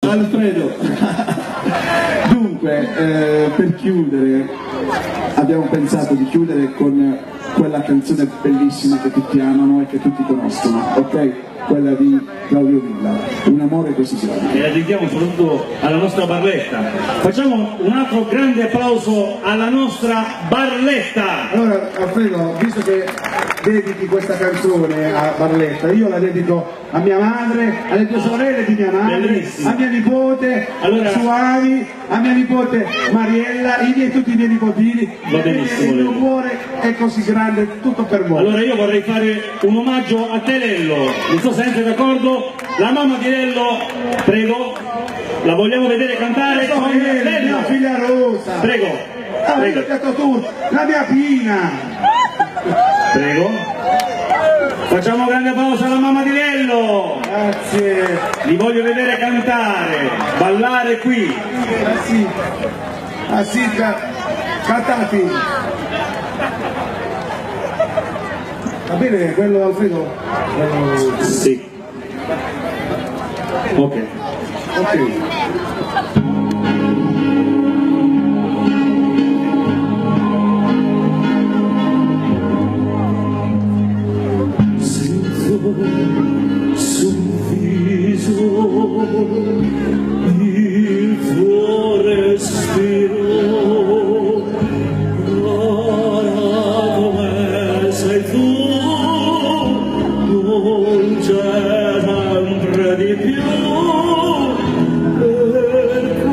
Alfredo, dunque, per chiudere, abbiamo pensato di chiudere con quella canzone bellissima che tutti amano e che tutti conoscono, ok? Quella di Claudio Villa, Un amore così grande. E la dedichiamo soprattutto alla nostra Barletta. Facciamo un altro grande applauso alla nostra Barletta. Allora Alfredo, visto che dedichi questa canzone a Barletta, io la dedico a mia madre, alle due sorelle di mia madre, bellissimo, a mia nipote, Suavi, a mia nipote Mariella, tutti i miei nipotini. Va benissimo, il mio cuore è così grande, tutto per voi. Allora io vorrei fare un omaggio a te Lello, non so se siete d'accordo, la mamma di Lello, prego, la vogliamo vedere cantare. Mia figlia Rosa, prego, prego. Detto tu, la mia Pina, prego, facciamo un grande applauso alla mamma di Lello. Grazie. Li voglio vedere cantare, ballare qui. Cantati. Va bene quello Alfredo? Sì. Ok. Sul viso il tuo respiro, ora come sei tu, non c'è sempre di più, per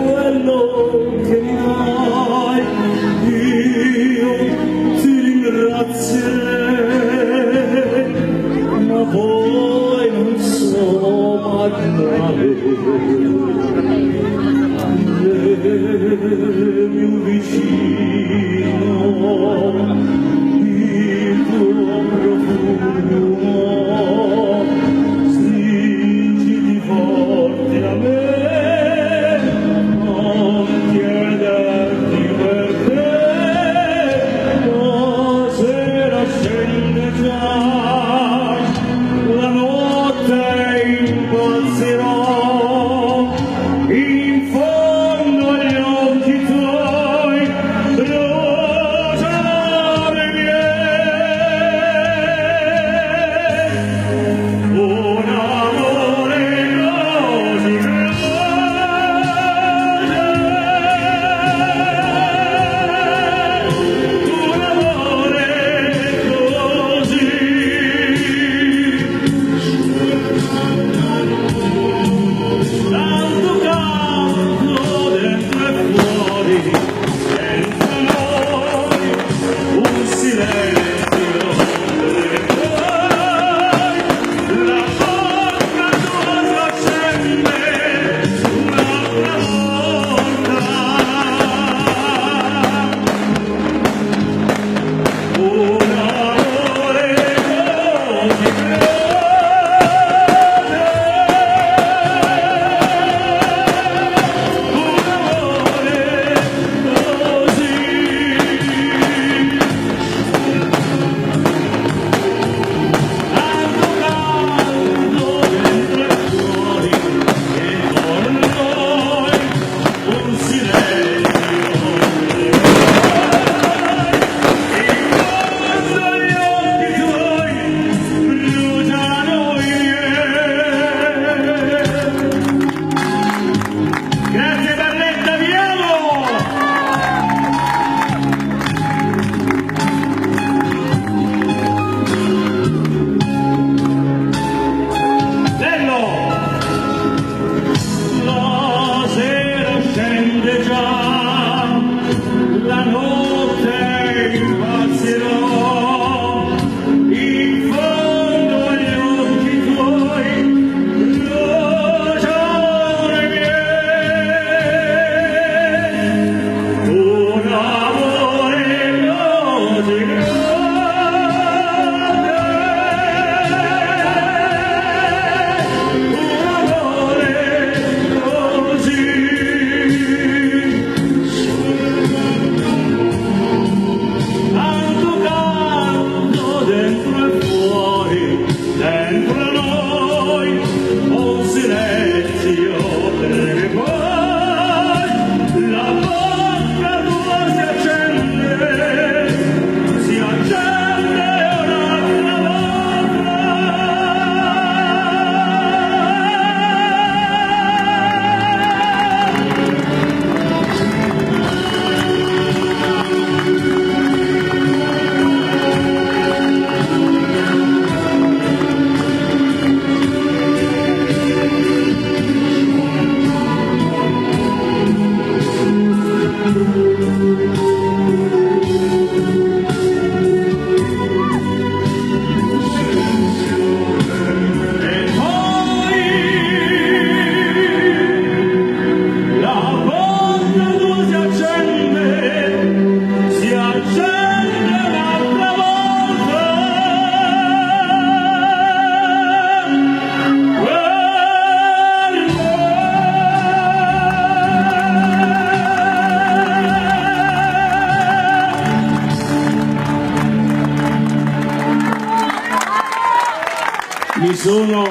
sono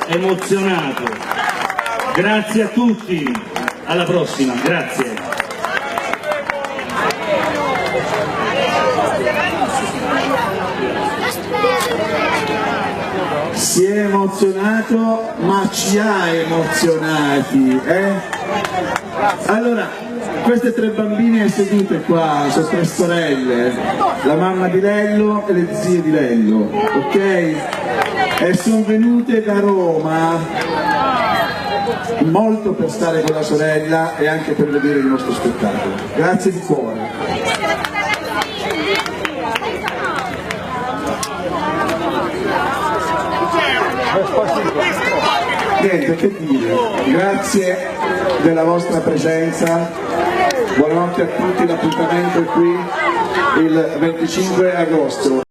emozionato. Grazie a tutti, alla prossima, grazie. Si è emozionato, ma ci ha emozionati, eh? Allora, queste 3 bambine sedute qua, sono 3 sorelle, la mamma di Lello e le zie di Lello, ok? E sono venute da Roma molto per stare con la sorella e anche per vedere il nostro spettacolo. Grazie di cuore. Niente, che dire, grazie della vostra presenza, buonanotte a tutti, l'appuntamento è qui il 25 agosto.